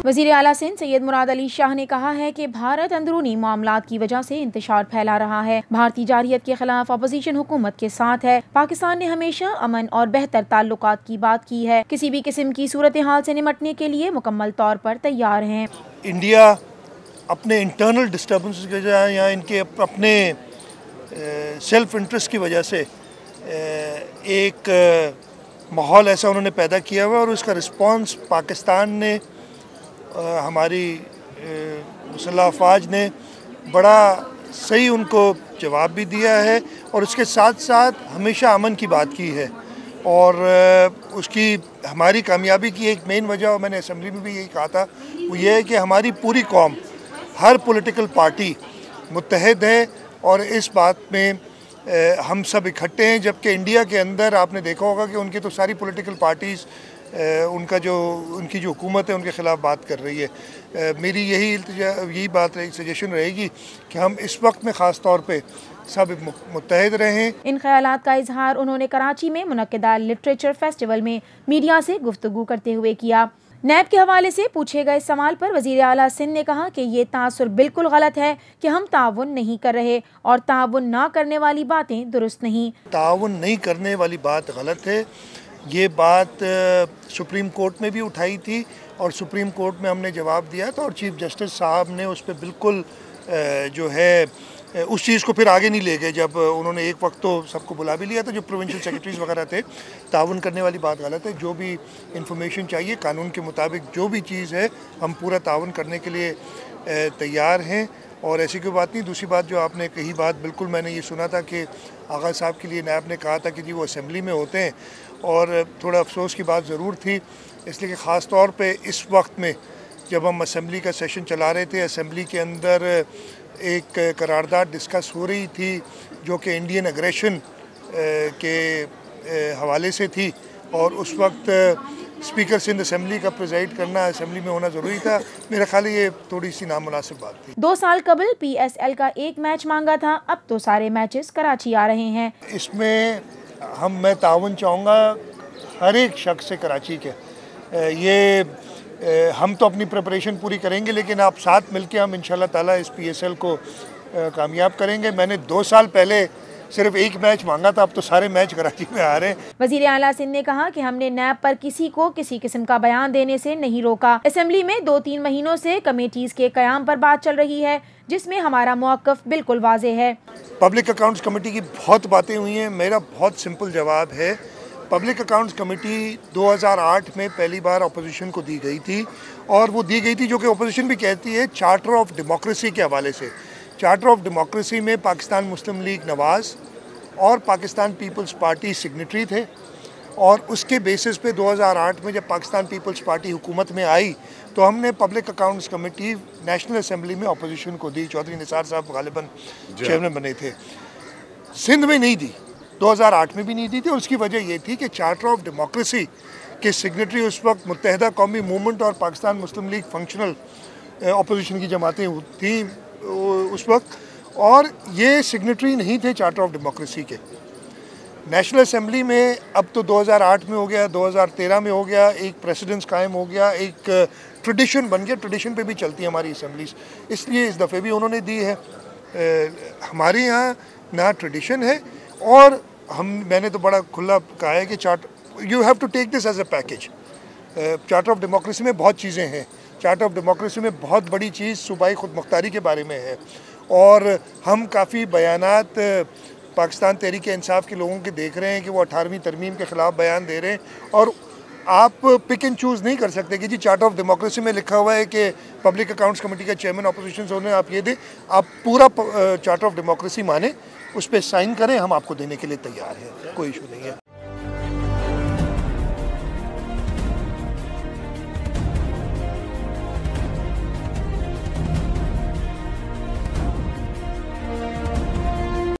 वज़ीर आला सिंध सैयद मुराद अली शाह ने कहा है कि भारत अंदरूनी मामलात की वजह से इंतशार फैला रहा है। भारतीय जारहियत के खिलाफ अपोजिशन हुकूमत के साथ है। पाकिस्तान ने हमेशा अमन और बेहतर ताल्लुकात की बात की है। किसी भी किस्म की सूरत हाल से निपटने के लिए मुकम्मल तौर पर तैयार है। इंडिया अपने इंटरनल डिस्टर्बेंस की वजह या इनके अपने सेल्फ इंटरेस्ट की वजह से एक माहौल ऐसा उन्होंने पैदा किया हुआ और उसका रिस्पांस पाकिस्तान ने हमारी मुसल्लह अफवाज ने बड़ा सही उनको जवाब भी दिया है और उसके साथ साथ हमेशा अमन की बात की है। और उसकी हमारी कामयाबी की एक मेन वजह, और मैंने असम्बली में भी यही कहा था, वो ये है कि हमारी पूरी कौम, हर पॉलिटिकल पार्टी मुत्तहद है और इस बात में हम सब इकट्ठे हैं। जबकि इंडिया के अंदर आपने देखा होगा कि उनकी तो सारी पॉलिटिकल पार्टीज़ उनकी जो हुकूमत है उनके ख़िलाफ़ बात कर रही है। मेरी यही बात सजेशन रहेगी कि हम इस वक्त में ख़ास तौर पे सब मुत्तहद रहें। इन ख्यालात का इजहार उन्होंने कराची में मुनक्किदा लिटरेचर फेस्टिवल में मीडिया से गुफ्तगू करते हुए किया। नैब के हवाले से पूछे गए सवाल पर वज़ीर आला सिंध ने कहा कि ये तासुर बिल्कुल गलत है कि हम ताउन नहीं कर रहे और ताउन ना करने वाली बातें दुरुस्त नहीं। ताउन नहीं करने वाली बात गलत है। ये बात सुप्रीम कोर्ट में भी उठाई थी और सुप्रीम कोर्ट में हमने जवाब दिया था और चीफ जस्टिस साहब ने उस पर बिल्कुल जो है उस चीज़ को फिर आगे नहीं ले गए। जब उन्होंने एक वक्त तो सबको बुला भी लिया था, जो प्रोविंशियल सेक्रेटरीज वगैरह थे। ताउन करने वाली बात गलत है। जो भी इंफॉर्मेशन चाहिए कानून के मुताबिक जो भी चीज़ है हम पूरा ताउन करने के लिए तैयार हैं और ऐसी कोई बात नहीं। दूसरी बात जो आपने कही बात, बिल्कुल मैंने ये सुना था कि आगा साहब के लिए नैब ने कहा था कि जी वो असेंबली में होते हैं और थोड़ा अफसोस की बात ज़रूर थी, इसलिए कि ख़ास तौर पे इस वक्त में जब हम असेंबली का सेशन चला रहे थे, असेंबली के अंदर एक करारदाद डिस्कस हो रही थी जो कि इंडियन एग्रेशन के हवाले से थी और उस वक्त स्पीकर सिंध असेंबली का प्रेजाइड करना असेंबली में होना ज़रूरी था। मेरा ख्याल ये थोड़ी सी नामुनासिब बात थी। 2 साल कबल PSL का एक मैच मांगा था, अब तो सारे मैचेस कराची आ रहे हैं। इसमें मैं ताउन चाहूँगा हर एक शख्स से कराची के। हम तो अपनी प्रिपरेशन पूरी करेंगे लेकिन आप साथ मिलके हम इंशाल्लाह ताला इस PSL को कामयाब करेंगे। मैंने 2 साल पहले सिर्फ एक मैच मांगा था, अब तो सारे मैच कराची में आ रहे हैं। वज़ीर आला सिंध ने कहा कि हमने नैब पर किसी को किसी किस्म का बयान देने से नहीं रोका। असेंबली में 2-3 महीनों से कमेटीज़ के क़याम पर बात चल रही है जिसमें हमारा मौक़िफ़ बिल्कुल वाज़े है। पब्लिक अकाउंट्स कमेटी की बहुत बातें हुई हैं। मेरा बहुत सिंपल जवाब है, पब्लिक अकाउंट्स कमेटी 2008 में पहली बार अपोजिशन को दी गई थी और वो दी गई थी जो कि अपोजिशन भी कहती है चार्टर ऑफ डेमोक्रेसी के हवाले से। चार्टर ऑफ डेमोक्रेसी में पाकिस्तान मुस्लिम लीग नवाज़ और पाकिस्तान पीपल्स पार्टी सिग्नेटरी थे और उसके बेसिस पे 2008 में जब पाकिस्तान पीपल्स पार्टी हुकूमत में आई तो हमने public accounts committee national assembly में अपोजिशन को दी। चौधरी निसार साहब गालिबन चेयरमैन बने थे। सिंध में नहीं दी, 2008 में भी नहीं दी थी और उसकी वजह ये थी कि चार्टर ऑफ डेमोक्रेसी के सिग्नेटरी उस वक्त मुत्तहदा कौमी मूवमेंट और पाकिस्तान मुस्लिम लीग फंक्शनल अपोजिशन की जमातें थी उस वक्त और ये सिग्नेटरी नहीं थे चार्टर ऑफ डेमोक्रेसी के। नेशनल असेंबली में अब तो 2008 में हो गया, 2013 में हो गया, एक प्रेसिडेंस कायम हो गया, एक ट्रेडिशन बन गया। ट्रेडिशन पे भी चलती है हमारी असेंबलीज, इसलिए इस दफ़े भी उन्होंने दी है। हमारे यहाँ नया ट्रेडिशन है और मैंने तो बड़ा खुला कहा है कि you have to take this as a package. Charter of democracy में बहुत चीज़ें हैं। चार्टर ऑफ डेमोक्रेसी में बहुत बड़ी चीज़ सूबाई खुदमुख्तारी के बारे में है और हम काफ़ी बयानात पाकिस्तान तहरीक इंसाफ के लोगों के देख रहे हैं कि वो 18वीं तरमीम के ख़िलाफ़ बयान दे रहे हैं और आप पिक एंड चूज़ नहीं कर सकते कि जी चार्टर ऑफ डेमोक्रेसी में लिखा हुआ है कि पब्लिक अकाउंट्स कमेटी का चेयरमैन अपोजिशन होने आप ये दें। आप पूरा चार्टर ऑफ डेमोक्रेसी माने, उस पर साइन करें, हम आपको देने के लिए तैयार हैं, कोई इशू नहीं है।